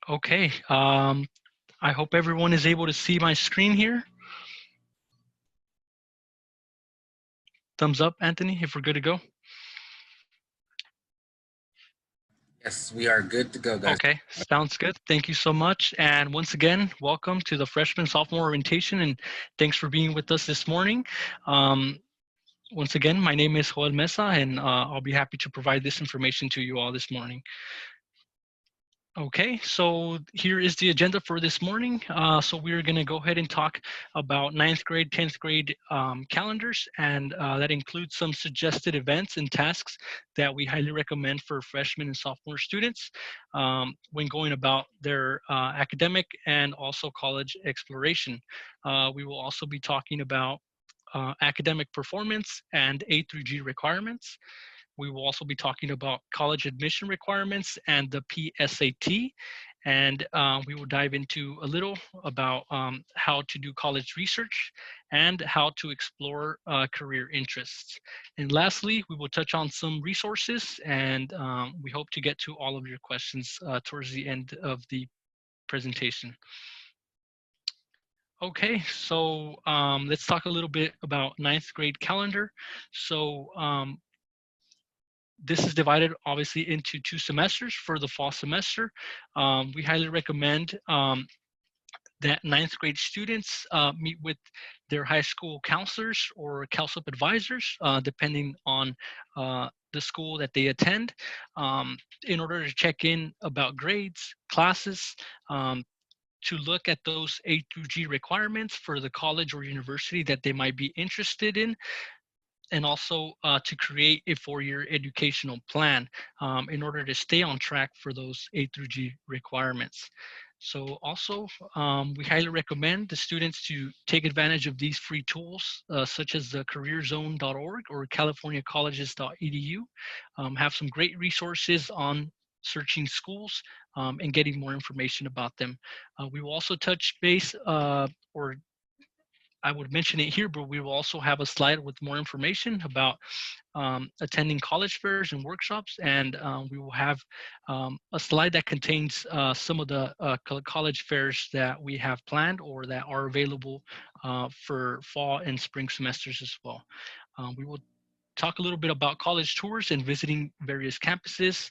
Okay, I hope everyone is able to see my screen here. Thumbs up, Anthony, if we're good to go. Yes, we are good to go, guys. Okay, sounds good. Thank you so much. And once again, welcome to the Freshman Sophomore Orientation, and thanks for being with us this morning. Once again, my name is Joel Mesa, and I'll be happy to provide this information to you all this morning. Okay, so here is the agenda for this morning. So we're going to go ahead and talk about 9th grade, 10th grade calendars, and that includes some suggested events and tasks that we highly recommend for freshmen and sophomore students when going about their academic and also college exploration. We will also be talking about academic performance and A through G requirements. We will also be talking about college admission requirements and the PSAT. And we will dive into a little about how to do college research and how to explore career interests. And lastly, we will touch on some resources, and we hope to get to all of your questions towards the end of the presentation. Okay, so let's talk a little bit about 9th grade calendar. So this is divided obviously into 2 semesters for the fall semester. We highly recommend that 9th grade students meet with their high school counselors or CalSUP advisors, depending on the school that they attend, in order to check in about grades, classes, to look at those A through G requirements for the college or university that they might be interested in, and also to create a 4-year educational plan in order to stay on track for those A through G requirements. So also, we highly recommend the students to take advantage of these free tools, such as the careerzone.org or californiacolleges.edu. Have some great resources on searching schools and getting more information about them. We will also touch base or I would mention it here, but we will also have a slide with more information about attending college fairs and workshops, and we will have a slide that contains some of the college fairs that we have planned or that are available for fall and spring semesters as well. We will talk a little bit about college tours and visiting various campuses,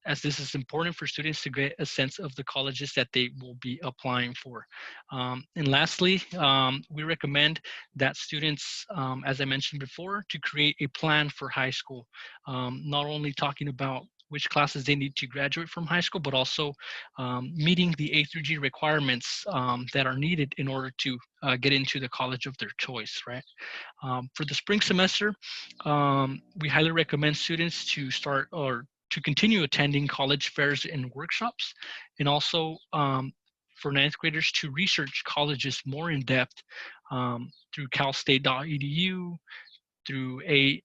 as this is important for students to get a sense of the colleges that they will be applying for. And lastly, we recommend that students, as I mentioned before, to create a plan for high school, not only talking about which classes they need to graduate from high school, but also meeting the A through G requirements that are needed in order to get into the college of their choice, right? For the spring semester, we highly recommend students to start or to continue attending college fairs and workshops, and also for 9th graders to research colleges more in depth through calstate.edu, through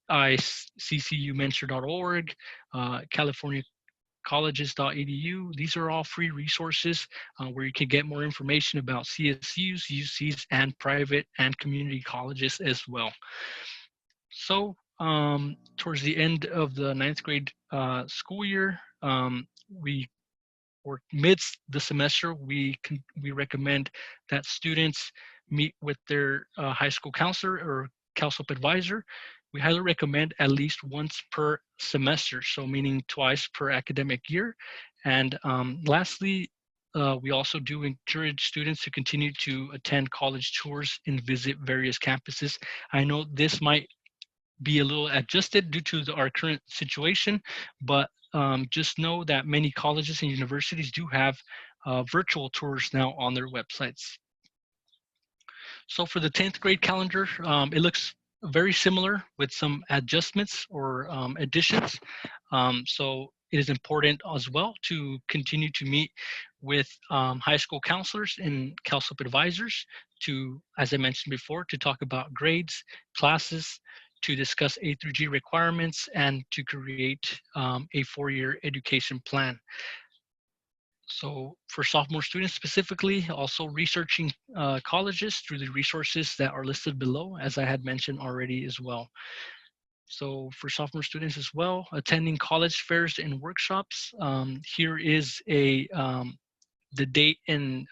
AICCUmentor.org, californiacolleges.edu. These are all free resources where you can get more information about CSUs, UCs, and private and community colleges as well. So towards the end of the 9th grade school year, or midst the semester, we recommend that students meet with their high school counselor or CalSUP advisor. We highly recommend at least once per semester, so meaning twice per academic year. And lastly, we also do encourage students to continue to attend college tours and visit various campuses. I know this might be a little adjusted due to our current situation, but just know that many colleges and universities do have virtual tours now on their websites. So for the 10th grade calendar, it looks very similar with some adjustments or additions. So it is important as well to continue to meet with high school counselors and CalSUP advisors to, as I mentioned before, to talk about grades, classes, to discuss A through G requirements, and to create a 4-year education plan. So for sophomore students specifically, also researching colleges through the resources that are listed below, as I had mentioned already as well. So for sophomore students as well, attending college fairs and workshops, here is a the date and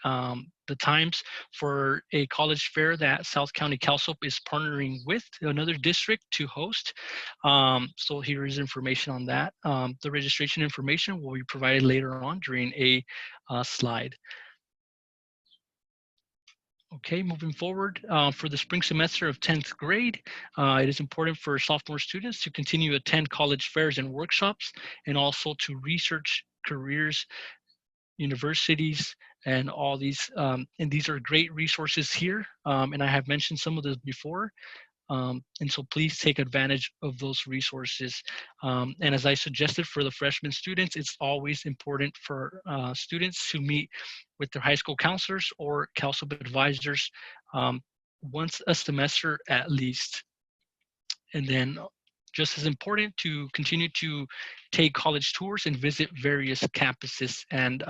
the times for a college fair that South County CalSOAP is partnering with another district to host. So here is information on that. The registration information will be provided later on during a slide. Okay, moving forward, for the spring semester of 10th grade, it is important for sophomore students to continue to attend college fairs and workshops, and also to research careers, universities, and all these. And these are great resources here, and I have mentioned some of this before. And so please take advantage of those resources. And as I suggested for the freshman students, it's always important for students to meet with their high school counselors or CalSOAP advisors once a semester at least. And then just as important, to continue to take college tours and visit various campuses. And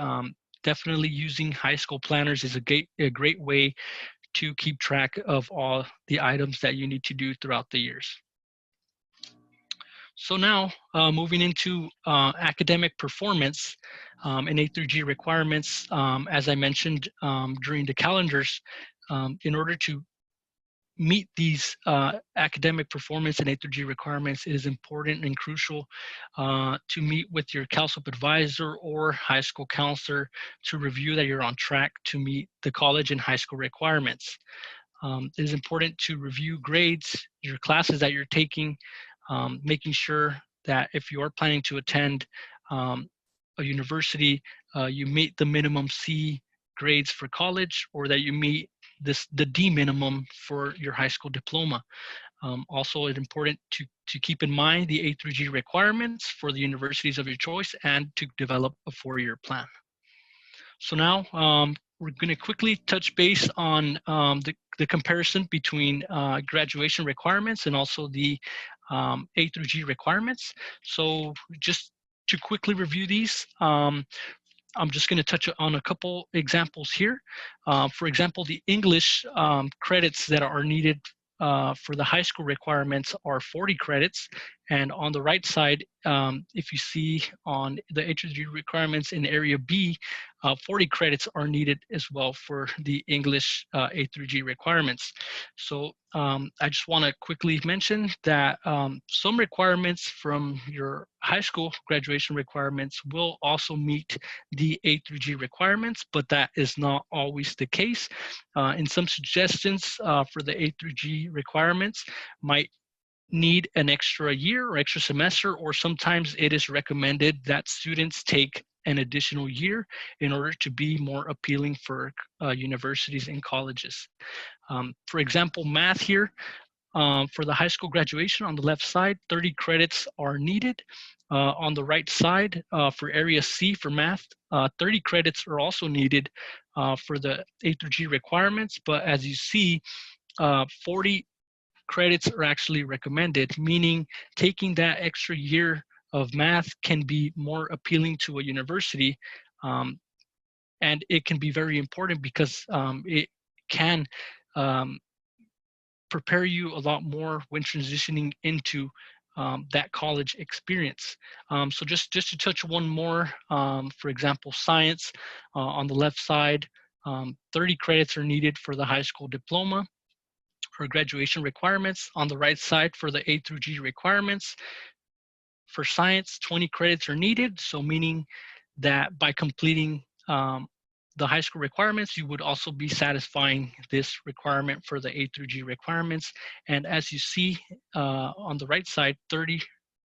definitely using high school planners is a great way to keep track of all the items that you need to do throughout the years. So now moving into academic performance and A through G requirements, as I mentioned during the calendars, in order to meet these academic performance and A through G requirements, it is important and crucial to meet with your CalSOAP advisor or high school counselor to review that you're on track to meet the college and high school requirements. It is important to review grades, your classes that you're taking, making sure that if you are planning to attend a university, you meet the minimum C grades for college, or that you meet the D minimum for your high school diploma. Also, it's important to keep in mind the A through G requirements for the universities of your choice and to develop a four-year plan. So now we're going to quickly touch base on the comparison between graduation requirements and also the A through G requirements. So just to quickly review these, I'm just going to touch on a couple examples here. For example, the English credits that are needed for the high school requirements are 40 credits. And on the right side, if you see on the A3G requirements in area B, 40 credits are needed as well for the English A3G requirements. So I just want to quickly mention that some requirements from your high school graduation requirements will also meet the A3G requirements, but that is not always the case. In some suggestions for the A3G requirements might need an extra year or extra semester, or sometimes it is recommended that students take an additional year in order to be more appealing for universities and colleges. For example, math here, for the high school graduation on the left side, 30 credits are needed. On the right side, for area C for math, 30 credits are also needed for the A through G requirements, but as you see, 40 credits are actually recommended, meaning taking that extra year of math can be more appealing to a university, and it can be very important because it can prepare you a lot more when transitioning into that college experience. So just to touch one more, for example, science on the left side, 30 credits are needed for the high school diploma for graduation requirements. On the right side for the A through G requirements. For science, 20 credits are needed, so meaning that by completing the high school requirements, you would also be satisfying this requirement for the A through G requirements. And as you see on the right side, 30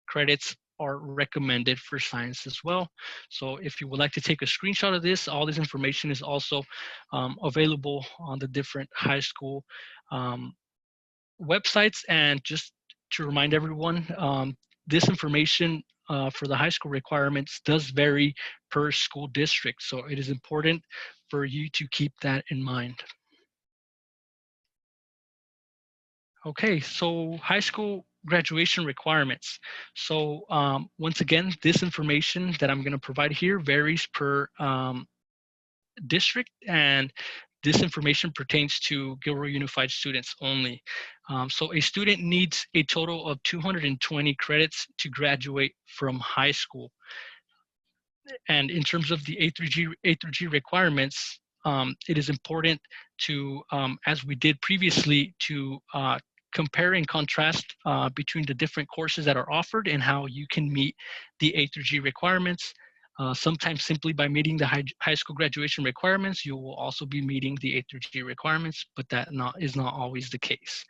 credits are recommended for science as well. So if you would like to take a screenshot of this, all this information is also available on the different high school websites. And just to remind everyone, this information for the high school requirements does vary per school district. So it is important for you to keep that in mind. Okay, so high school graduation requirements. So once again, this information that I'm going to provide here varies per district, and this information pertains to Gilroy Unified students only. So a student needs a total of 220 credits to graduate from high school. And in terms of the A through G requirements, it is important to, as we did previously, to compare and contrast between the different courses that are offered and how you can meet the A through G requirements. Sometimes simply by meeting the high school graduation requirements, you will also be meeting the A through G requirements, but that is not always the case.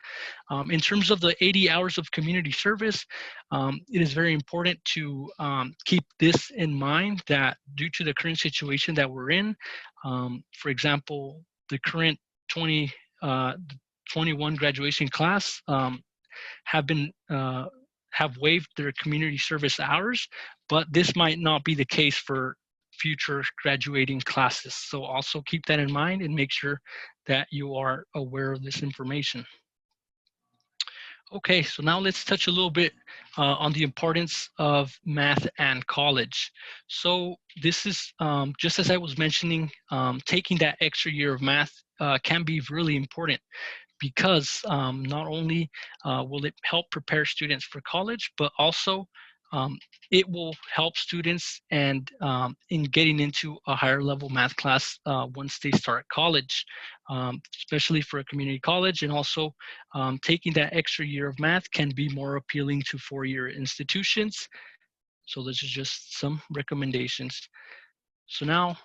In terms of the 80 hours of community service, it is very important to keep this in mind, that due to the current situation that we're in, for example, the current 21 graduation class have waived their community service hours, but this might not be the case for future graduating classes. So also keep that in mind and make sure that you are aware of this information. Okay, so now let's touch a little bit on the importance of math and college. So this is, just as I was mentioning, taking that extra year of math can be really important, because not only will it help prepare students for college, but also it will help students and in getting into a higher level math class once they start college, especially for a community college. And also taking that extra year of math can be more appealing to four-year institutions. So those are just some recommendations. So now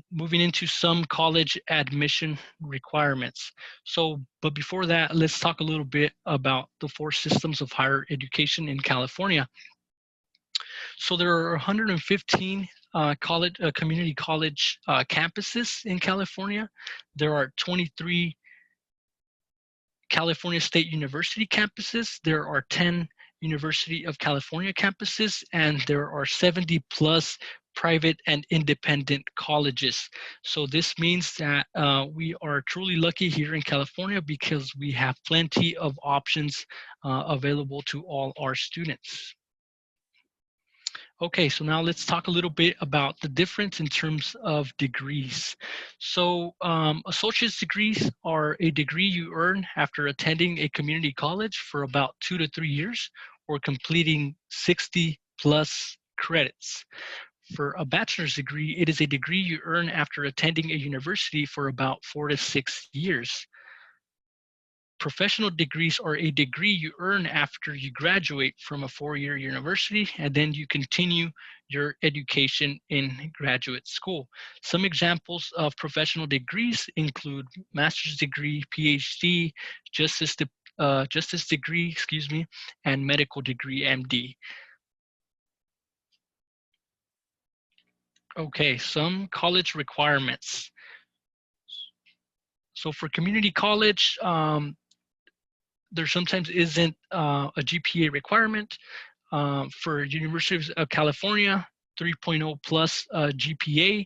moving into some college admission requirements. So, but before that, let's talk a little bit about the four systems of higher education in California. So there are 115 community college campuses in California. There are 23 California State University campuses. There are 10 University of California campuses, and there are 70 plus private and independent colleges. So this means that we are truly lucky here in California, because we have plenty of options available to all our students. Okay, so now let's talk a little bit about the difference in terms of degrees. So associate's degrees are a degree you earn after attending a community college for about 2 to 3 years, or completing 60 plus credits. For a bachelor's degree, it is a degree you earn after attending a university for about 4 to 6 years. Professional degrees are a degree you earn after you graduate from a four-year university, and then you continue your education in graduate school. Some examples of professional degrees include master's degree, PhD, justice degree, and medical degree, MD. Okay, some college requirements. So for community college, there sometimes isn't a GPA requirement. For University of California, 3.0 plus GPA.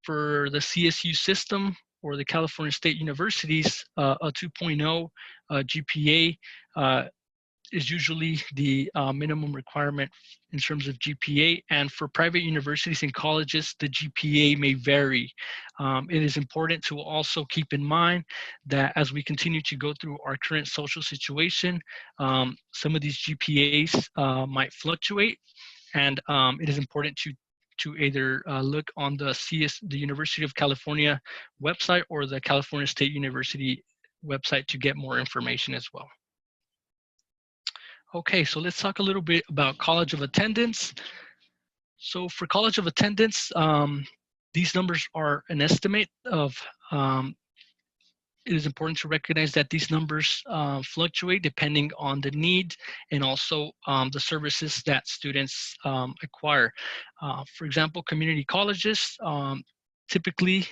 For the CSU system or the California State Universities, a 2.0 GPA is usually the minimum requirement in terms of GPA. And for private universities and colleges, the GPA may vary. It is important to also keep in mind that as we continue to go through our current social situation, some of these GPAs might fluctuate. And it is important to either look on the University of California website or the California State University website to get more information as well. Okay, so let's talk a little bit about college of attendance. So for college of attendance, these numbers are an estimate of, it is important to recognize that these numbers fluctuate depending on the need and also the services that students acquire. For example, community colleges, typically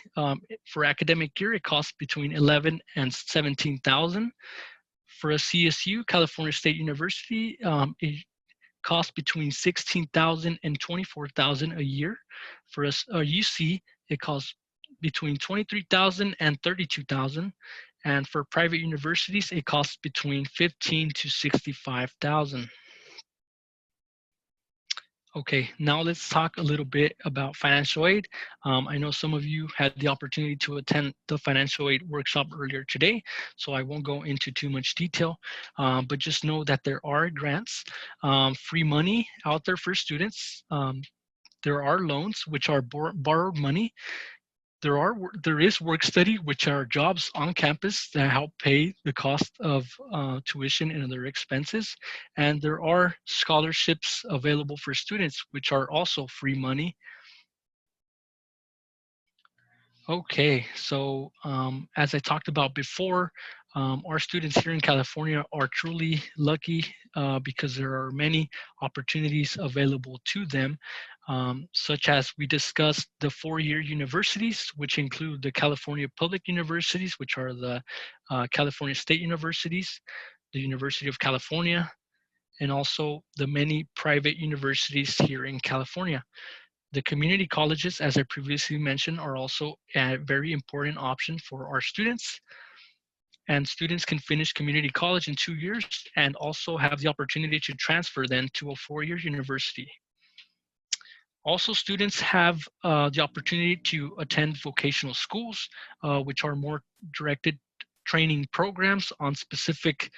for academic year, it costs between 11 and 17,000. For a CSU, California State University, it costs between 16,000 and 24,000 a year. For a UC, it costs between 23,000 and 32,000. And for private universities, it costs between 15 to 65,000. Okay, now let's talk a little bit about financial aid. I know some of you had the opportunity to attend the financial aid workshop earlier today, so I won't go into too much detail, but just know that there are grants, free money out there for students. There are loans, which are borrowed money. There is work study, which are jobs on campus that help pay the cost of tuition and other expenses. And there are scholarships available for students, which are also free money. Okay, so as I talked about before, our students here in California are truly lucky because there are many opportunities available to them, such as we discussed the four-year universities, which include the California Public Universities, which are the California State Universities, the University of California, and also the many private universities here in California. The community colleges, as I previously mentioned, are also a very important option for our students. And students can finish community college in 2 years and also have the opportunity to transfer then to a four-year university. Also, students have the opportunity to attend vocational schools, which are more directed training programs on specific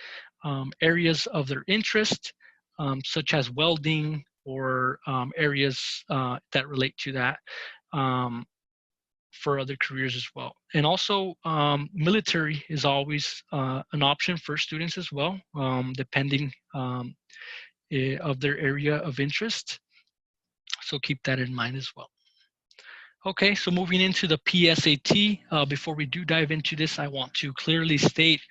areas of their interest, such as welding or areas that relate to that for other careers as well. And also, military is always an option for students as well, depending of their area of interest. So keep that in mind as well. Okay, so moving into the PSAT, before we do dive into this, I want to clearly state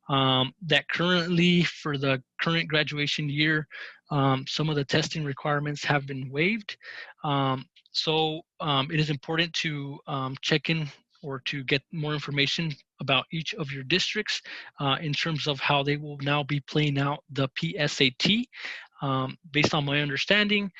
that currently for the current graduation year, some of the testing requirements have been waived. So it is important to check in or to get more information about each of your districts in terms of how they will now be playing out the PSAT. Based on my understanding,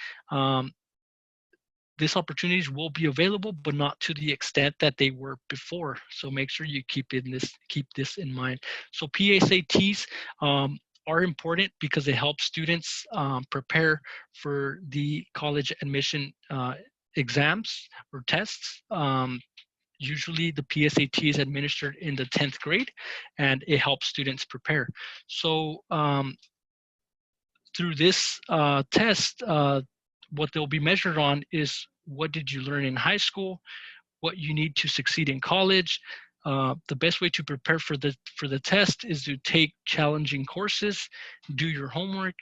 these opportunities will be available, but not to the extent that they were before. So make sure you keep this in mind. So PSATs are important because they help students prepare for the college admission exams or tests. Usually the PSAT is administered in the 10th grade, and it helps students prepare. So through this test, what they'll be measured on is what did you learn in high school, what you need to succeed in college. The best way to prepare for the test is to take challenging courses, do your homework,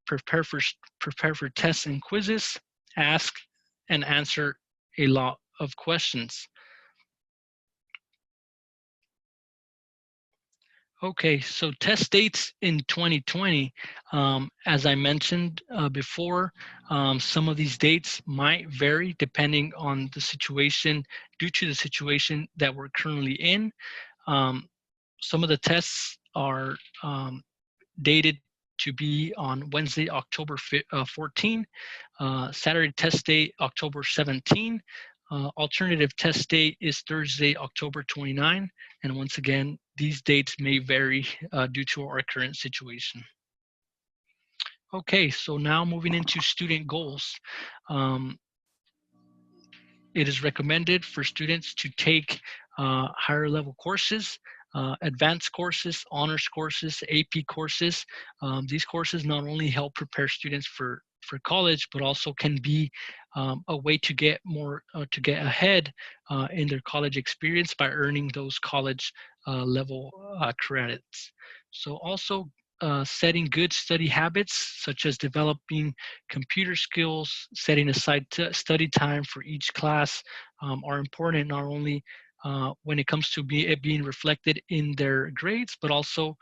prepare for tests and quizzes, ask and answer a lot of questions. Okay, so test dates in 2020, as I mentioned before, some of these dates might vary depending on the situation, due to the situation that we're currently in. Some of the tests are dated to be on Wednesday, October 14, Saturday test date, October 17. Alternative test date is Thursday, October 29. And once again, these dates may vary due to our current situation. Okay, so now moving into student goals. It is recommended for students to take higher level courses, advanced courses, honors courses, AP courses. These courses not only help prepare students for college, but also can be a way to get to get ahead in their college experience by earning those college level credits. So also setting good study habits, such as developing computer skills, setting aside study time for each class, are important not only when it comes to it being reflected in their grades, but also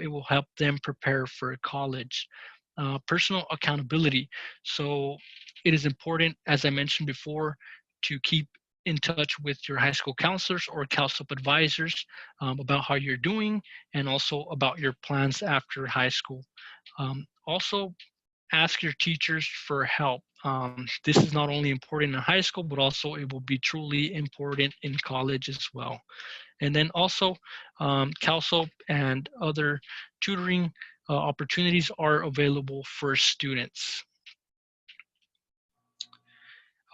it will help them prepare for college. Personal accountability. So it is important, as I mentioned before, to keep in touch with your high school counselors or CalSUP advisors about how you're doing and also about your plans after high school. Also, ask your teachers for help. This is not only important in high school, but also it will be truly important in college as well. And then also, CalSUP and other tutoring opportunities are available for students.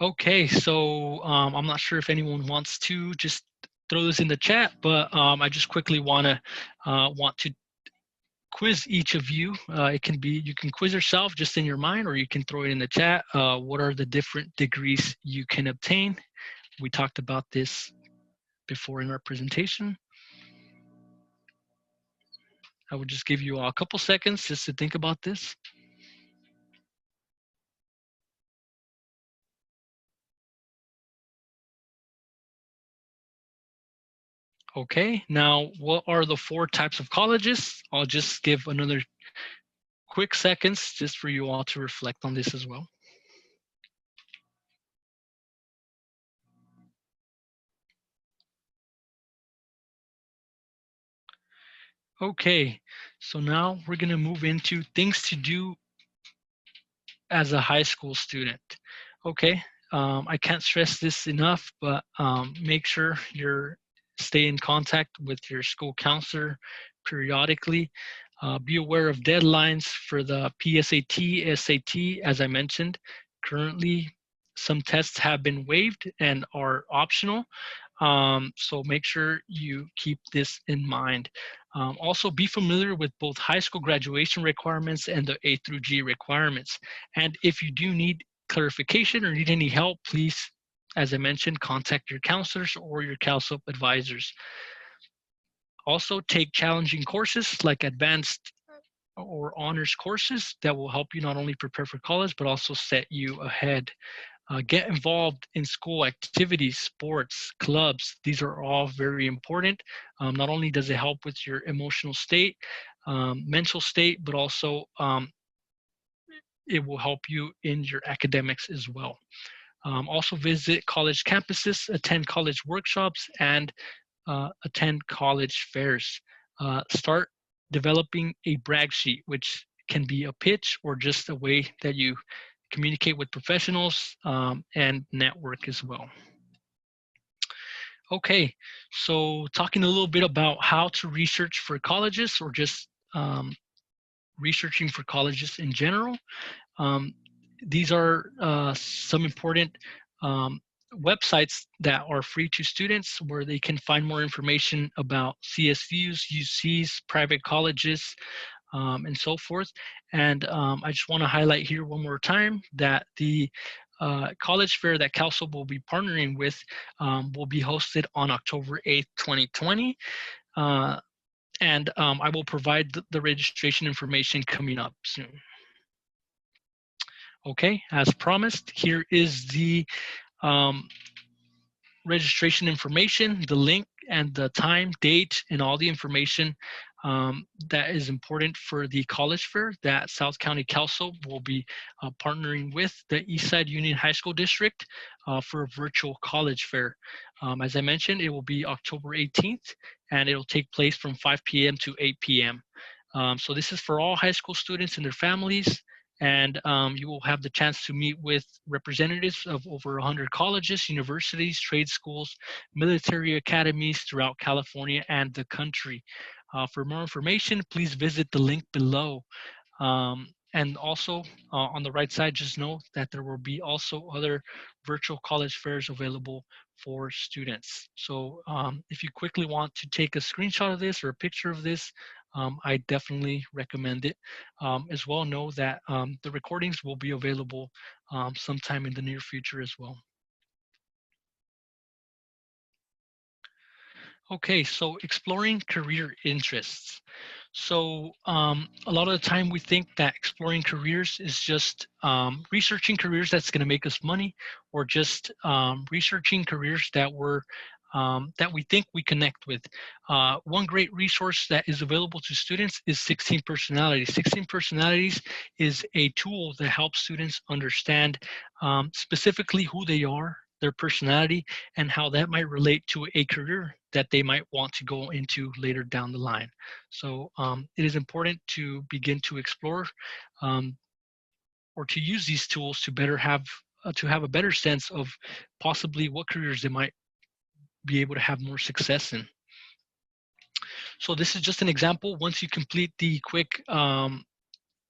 Okay, so I'm not sure if anyone wants to just throw this in the chat, but I just quickly want to quiz each of you. It can be, you can quiz yourself just in your mind, or you can throw it in the chat. What are the different degrees you can obtain? We talked about this before in our presentation. I would just give you a couple seconds just to think about this. Okay, now what are the 4 types of colleges? I'll just give another quick seconds just for you all to reflect on this as well. Okay, so now we're gonna move into things to do as a high school student. Okay, I can't stress this enough, but make sure you're stay in contact with your school counselor periodically. Be aware of deadlines for the PSAT, SAT, as I mentioned. Currently, some tests have been waived and are optional. So make sure you keep this in mind. Also, be familiar with both high school graduation requirements and the A through G requirements. And if you do need clarification or need any help, please, as I mentioned, contact your counselors or your CalSOP advisors. Also, take challenging courses like advanced or honors courses that will help you not only prepare for college, but also set you ahead. Get involved in school activities, sports, clubs. These are all very important. Not only does it help with your emotional state, mental state, but also it will help you in your academics as well. Also visit college campuses, attend college workshops, and attend college fairs. Start developing a brag sheet, which can be a pitch or just a way that you communicate with professionals and network as well. Okay, so talking a little bit about how to research for colleges or just researching for colleges in general. These are some important websites that are free to students where they can find more information about CSUs, UCs, private colleges, and so forth. And I just want to highlight here one more time that the college fair that CalSOP will be partnering with will be hosted on October 8th, 2020. And I will provide the registration information coming up soon. Okay, as promised, here is the registration information, the link and the time, date, and all the information that is important for the college fair that South County CalSOP will be partnering with the Eastside Union High School District for a virtual college fair. As I mentioned, it will be October 18th, and it'll take place from 5 p.m. to 8 p.m. So this is for all high school students and their families. And you will have the chance to meet with representatives of over 100 colleges, universities, trade schools, military academies throughout California and the country. For more information, please visit the link below. And also on the right side, just know that there will be also other virtual college fairs available for students. So if you quickly want to take a screenshot of this or a picture of this, I definitely recommend it. As well, know that the recordings will be available sometime in the near future as well. Okay, so exploring career interests. So a lot of the time we think that exploring careers is just researching careers that's going to make us money, or just researching careers that that we think we connect with. One great resource that is available to students is 16 Personalities. 16 Personalities is a tool that helps students understand specifically who they are, their personality, and how that might relate to a career that they might want to go into later down the line. So it is important to begin to explore or to use these tools to better have a better sense of possibly what careers they might be able to have more success in. So this is just an example. Once you complete the quick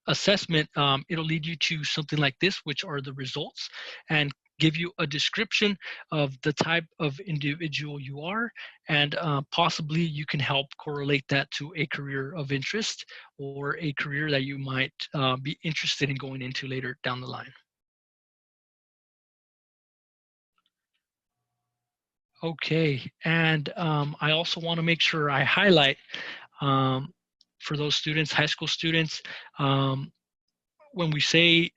assessment, it'll lead you to something like this, which are the results. And give you a description of the type of individual you are, and possibly you can help correlate that to a career of interest or a career that you might be interested in going into later down the line. Okay, and I also want to make sure I highlight for those students, high school students, when we say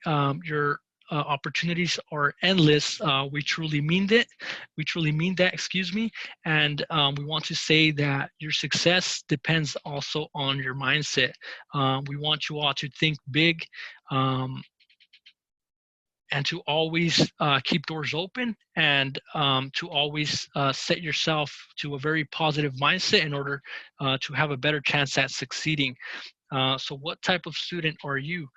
your opportunities are endless, we truly mean that. We truly mean that, excuse me. And we want to say that your success depends also on your mindset. We want you all to think big, and to always keep doors open, and to always set yourself to a very positive mindset in order to have a better chance at succeeding. So what type of student are you?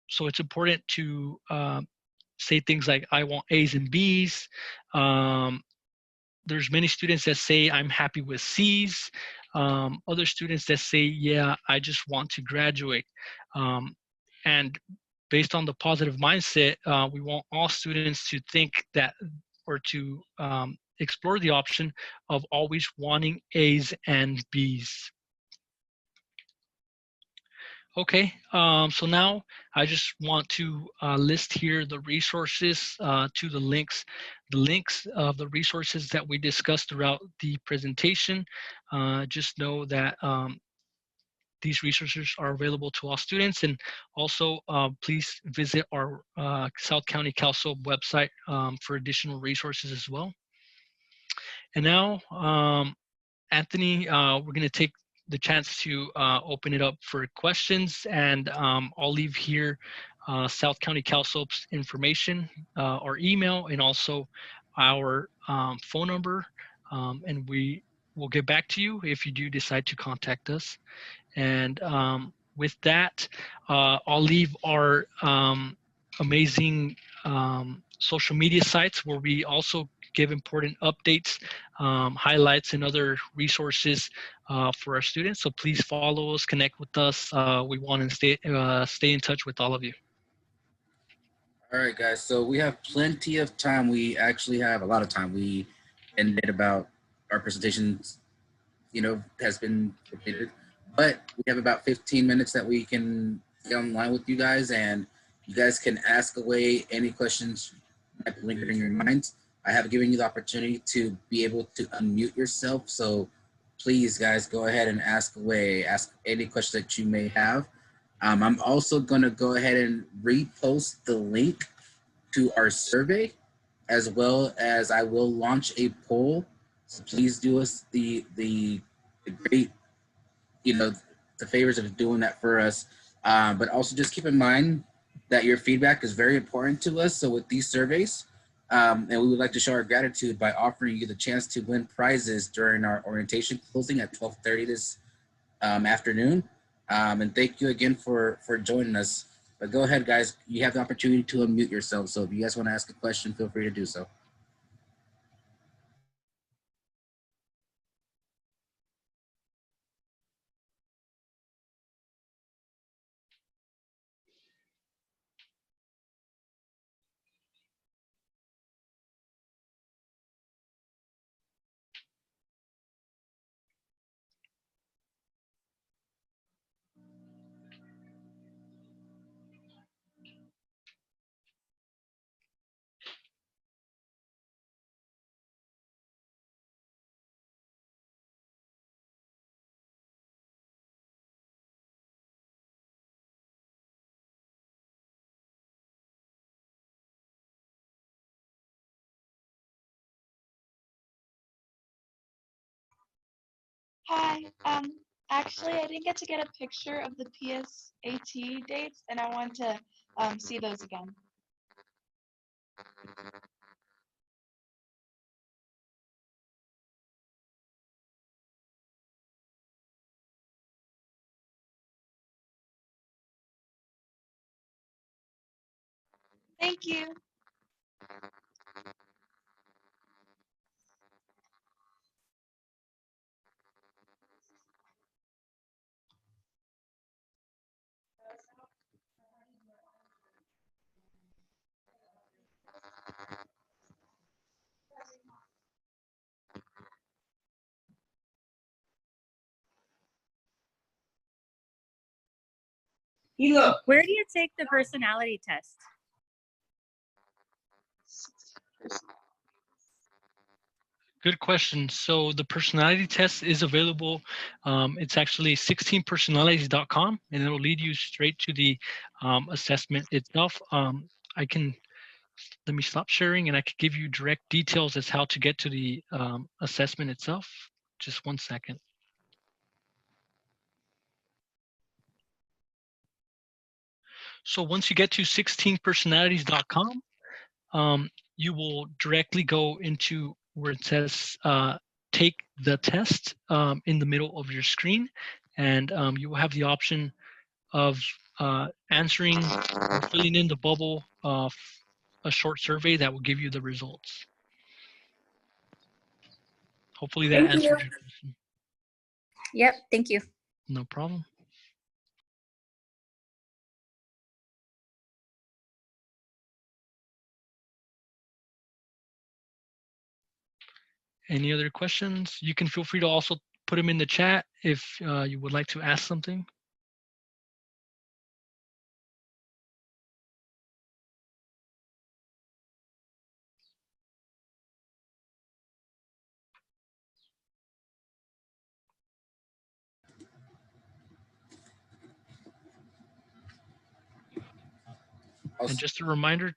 So it's important to say things like, I want A's and B's. There's many students that say, I'm happy with C's. Other students that say, yeah, I just want to graduate. And based on the positive mindset, we want all students to think that, or to explore the option of always wanting A's and B's. Okay, so now I just want to list here the resources to the links of the resources that we discussed throughout the presentation. Just know that these resources are available to all students, and also please visit our South County CalSoap website for additional resources as well. And now, Anthony, we're going to take the chance to open it up for questions, and I'll leave here South County CalSoap's information, our email, and also our phone number, and we will get back to you if you do decide to contact us. And with that, I'll leave our amazing social media sites where we also give important updates, highlights, and other resources for our students. So please follow us, connect with us. We want to stay in touch with all of you. All right, guys. So we have plenty of time. We actually have a lot of time. We ended about our presentations, has been completed, but we have about 15 minutes that we can get online with you guys, and you guys can ask away any questions that linger in your minds. I have given you the opportunity to be able to unmute yourself, so please, guys, go ahead and ask away. Ask any question that you may have. I'm also going to go ahead and repost the link to our survey, as well as I will launch a poll. So please do us the great, the favors of doing that for us. But also just keep in mind that your feedback is very important to us. So with these surveys, and we would like to show our gratitude by offering you the chance to win prizes during our orientation closing at 12:30 this afternoon. And thank you again for joining us. But go ahead, guys. You have the opportunity to unmute yourself. So if you guys want to ask a question, feel free to do so. Hi. Actually, I didn't get to get a picture of the PSAT dates, and I want to see those again. Thank you. Where do you take the personality test? Good question. So the personality test is available. It's actually 16personalities.com, and it'll lead you straight to the assessment itself. Let me stop sharing, and I could give you direct details as how to get to the assessment itself. Just 1 second. So once you get to 16personalities.com, you will directly go into where it says take the test in the middle of your screen, and you will have the option of answering or filling in the bubble of a short survey that will give you the results. Hopefully that answered your question. Yep, thank you. No problem. Any other questions? You can feel free to also put them in the chat if you would like to ask something. And just a reminder,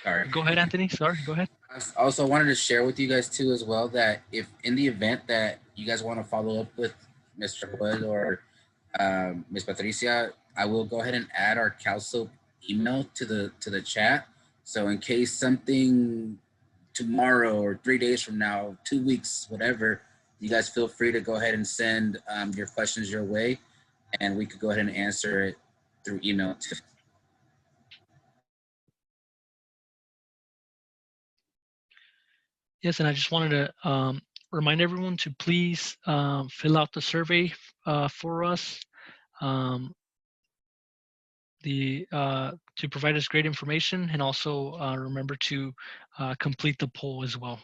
Sorry. go ahead, Anthony. Sorry, go ahead. I also wanted to share with you guys too as well that if in the event that you guys want to follow up with Mr. Hood or Ms. Patricia, I will go ahead and add our CalSoap email to the chat. So in case something tomorrow or 3 days from now, 2 weeks, whatever, you guys feel free to go ahead and send your questions your way, and we could go ahead and answer it through email too. Yes, and I just wanted to remind everyone to please fill out the survey for us. To provide us great information, and also remember to complete the poll as well.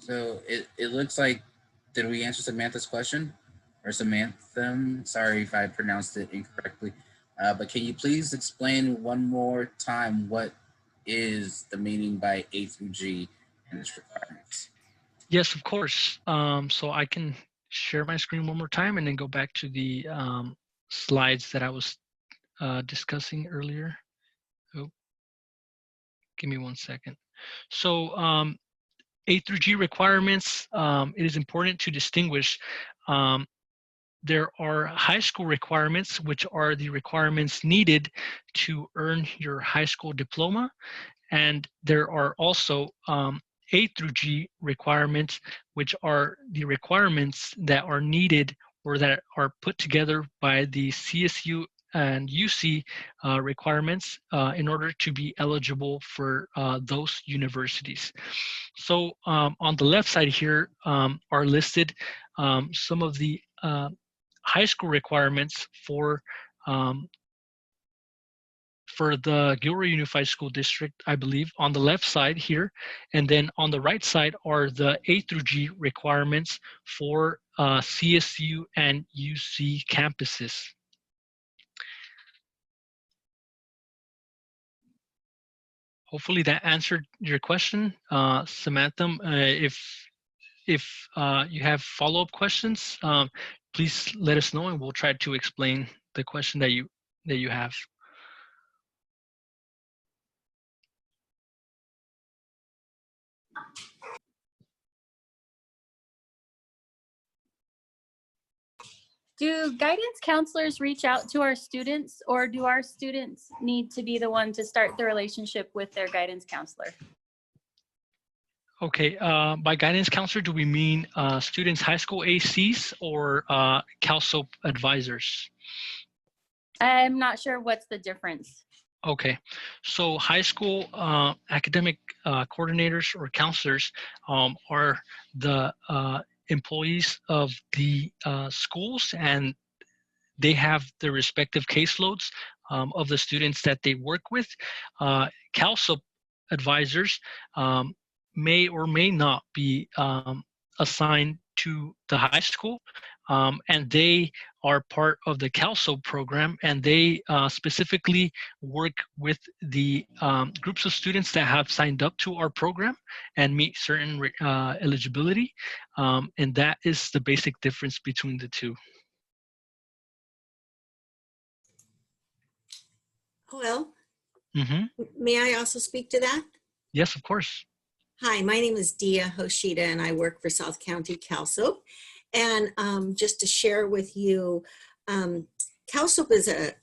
So it looks like, did we answer Samantha's question? Or Samantha? Sorry if I pronounced it incorrectly. But can you please explain one more time what is the meaning by A through G and its requirements? Yes, of course. So I can share my screen one more time and then go back to the slides that I was discussing earlier. Oh, give me 1 second. So A through G requirements, it is important to distinguish. There are high school requirements, which are the requirements needed to earn your high school diploma. And there are also A through G requirements, which are the requirements that are needed or that are put together by the CSU and UC requirements in order to be eligible for those universities. So on the left side here are listed some of the high school requirements for the Gilroy Unified School District, I believe, on the left side here. And then on the right side are the A through G requirements for CSU and UC campuses. Hopefully that answered your question, Samantha. If you have follow-up questions, please let us know and we'll try to explain the question that you have. Do guidance counselors reach out to our students, or do our students need to be the one to start the relationship with their guidance counselor? Okay, by guidance counselor, do we mean students' high school ACs or CalSoap advisors? I'm not sure what's the difference. Okay, so high school academic coordinators or counselors are the employees of the schools, and they have their respective caseloads of the students that they work with. CalSOP advisors may or may not be assigned to the high school, and they are part of the CalSOP program, and they specifically work with the groups of students that have signed up to our program and meet certain eligibility, and that is the basic difference between the two. Well, Mm-hmm. may I also speak to that? Yes, of course. Hi, my name is Dia Hoshida, and I work for South County CalSOP. And just to share with you, CalSOP is a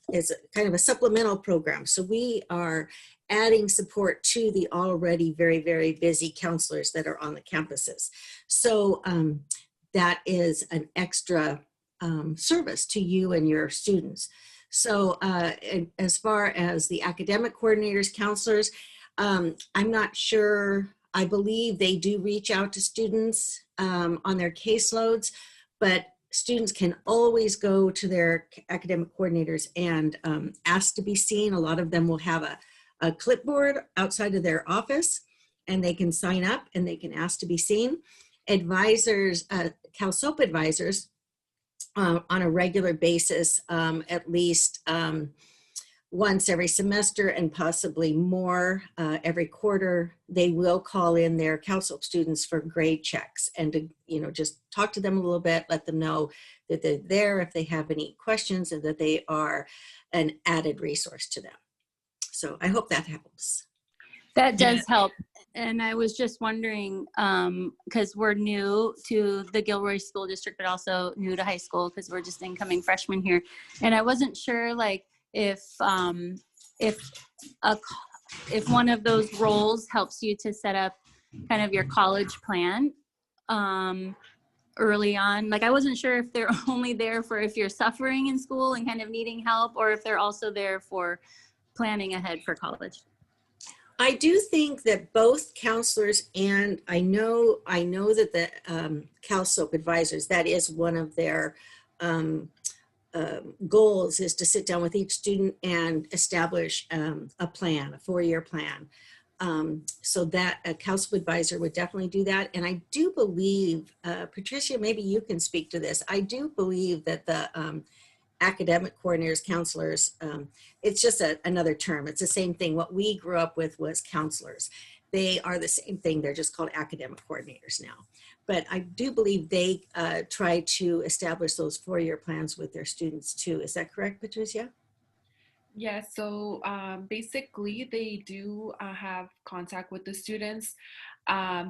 kind of a supplemental program. So we are adding support to the already very, very busy counselors that are on the campuses. So that is an extra service to you and your students. So as far as the academic coordinators, counselors, I'm not sure. I believe they do reach out to students on their caseloads, but students can always go to their academic coordinators and ask to be seen. A lot of them will have a clipboard outside of their office, and they can sign up and they can ask to be seen. Advisors, CalSOP advisors, on a regular basis, at least once every semester and possibly more every quarter, they will call in their CalSOP students for grade checks and to, just talk to them a little bit, let them know that they're there if they have any questions and that they are an added resource to them. So I hope that helps. That does help. And I was just wondering, because we're new to the Gilroy School District, but also new to high school because we're just incoming freshmen here. And I wasn't sure, like, if one of those roles helps you to set up kind of your college plan early on. Like, I wasn't sure if they're only there for if you're suffering in school and kind of needing help, or if they're also there for planning ahead for college. I do think that both counselors, and I know that the CalSOP advisors, that is one of their goals, is to sit down with each student and establish a plan, a 4-year plan. So that a CalSOP advisor would definitely do that. And I do believe, Patricia, maybe you can speak to this. I do believe that the academic coordinators, counselors, it's just another term. It's the same thing. What we grew up with was counselors. They are the same thing. They're just called academic coordinators now. But I do believe they try to establish those 4-year plans with their students too. Is that correct, Patricia? Yeah, so basically they do have contact with the students.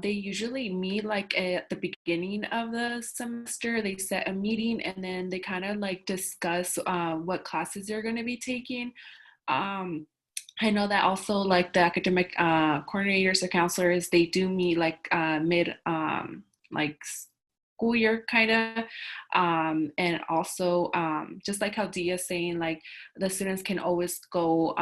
They usually meet like at the beginning of the semester. They set a meeting and then they kind of like discuss what classes they're going to be taking. I know that also like the academic coordinators or counselors, they do meet like mid like school year kind of, and also just like how Dia is saying, like the students can always go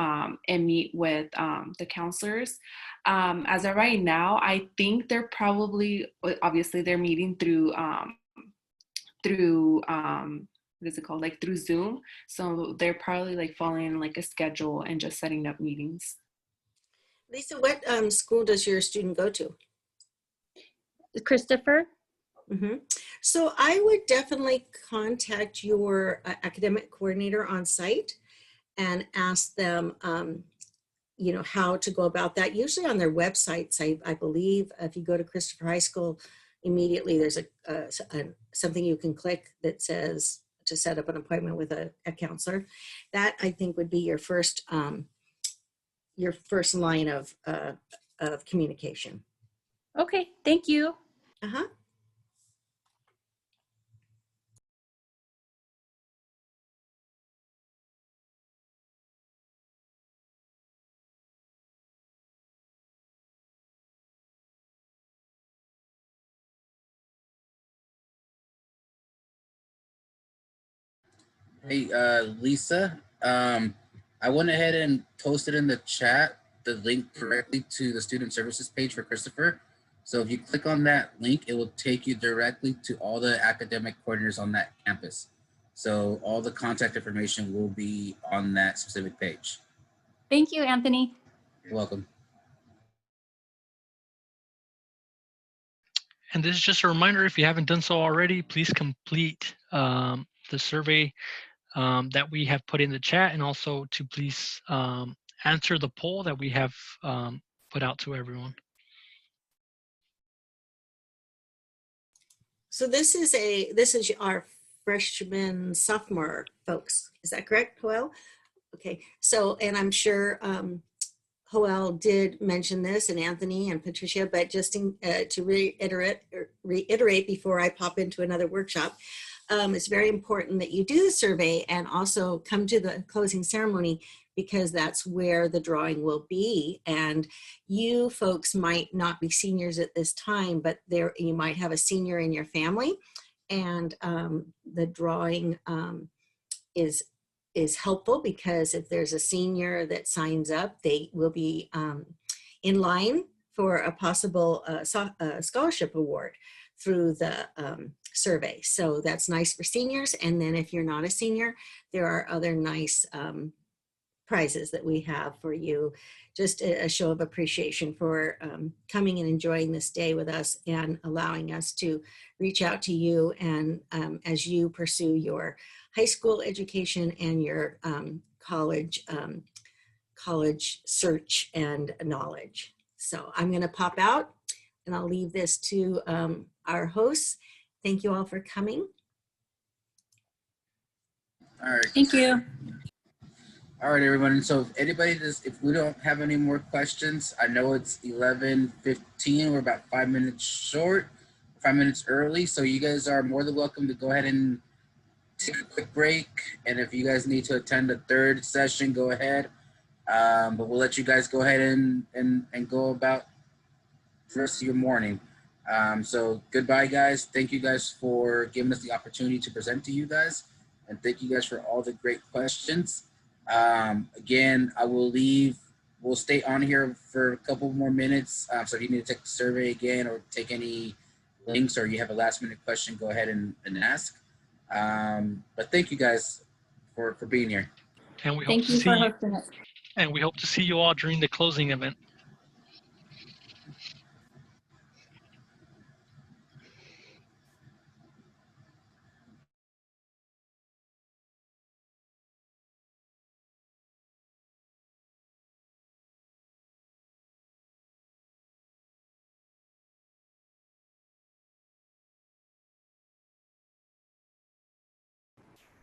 and meet with the counselors. As of right now, I think they're probably, obviously they're meeting through what is it called, like through Zoom, so they're probably like following like a schedule and just setting up meetings. Lisa, what school does your student go to? Christopher? Mm-hmm. So I would definitely contact your academic coordinator on site and ask them, how to go about that. Usually on their websites, I believe, if you go to Christopher High School, immediately there's something you can click that says to set up an appointment with a counselor. That I think would be your first line of communication. Okay, thank you. Uh-huh. Hey, Lisa, I went ahead and posted in the chat the link directly to the student services page for Christopher. So if you click on that link, it will take you directly to all the academic coordinators on that campus. So all the contact information will be on that specific page. Thank you, Anthony. You're welcome. And this is just a reminder, if you haven't done so already, please complete the survey that we have put in the chat, and also to please answer the poll that we have put out to everyone. So this is our freshman sophomore folks. Is that correct, Joel? Okay. So, and I'm sure Joel did mention this, and Anthony and Patricia, but just to reiterate before I pop into another workshop, it's very important that you do the survey and also come to the closing ceremony, because that's where the drawing will be. And you folks might not be seniors at this time, but you might have a senior in your family, and the drawing is helpful, because if there's a senior that signs up, they will be in line for a possible scholarship award through the survey. So that's nice for seniors. And then if you're not a senior, there are other nice prizes that we have for you. Just a show of appreciation for coming and enjoying this day with us, and allowing us to reach out to you, and as you pursue your high school education and your college search and knowledge. So I'm going to pop out, and I'll leave this to our hosts. Thank you all for coming. All right. Thank you. All right, everyone. So if we don't have any more questions, I know it's 11:15. We're about 5 minutes short, 5 minutes early. So you guys are more than welcome to go ahead and take a quick break. And if you guys need to attend a third session, go ahead. But we'll let you guys go ahead and go about the rest of your morning. So goodbye, guys. Thank you guys for giving us the opportunity to present to you guys. And thank you guys for all the great questions. Again, we'll stay on here for a couple more minutes. So if you need to take the survey again, or take any links, or you have a last minute question, go ahead and ask. But thank you guys for being here. And we hope Thank to you see for you, hosting us. and we hope to see you all during the closing event.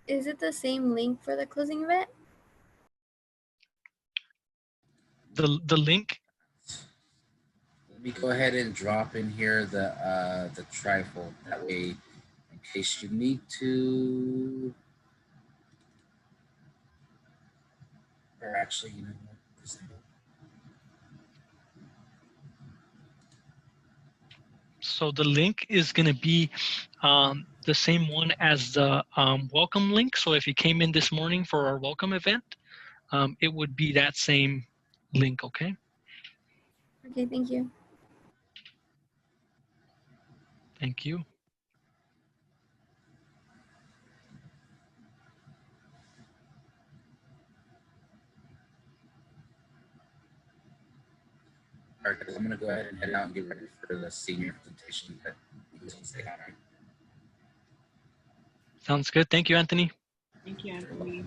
Is it the same link for the closing event? The link. Let me go ahead and drop in here the trifold. That way, in case you need to, or actually, you know what? So the link is going to be the same one as the welcome link. So if you came in this morning for our welcome event, it would be that same link, okay? Okay, thank you. Thank you. All right, guys, I'm going to go ahead and head out and get ready for the senior presentation that you guys can say hi. Sounds good. Thank you, Anthony. Thank you, Anthony.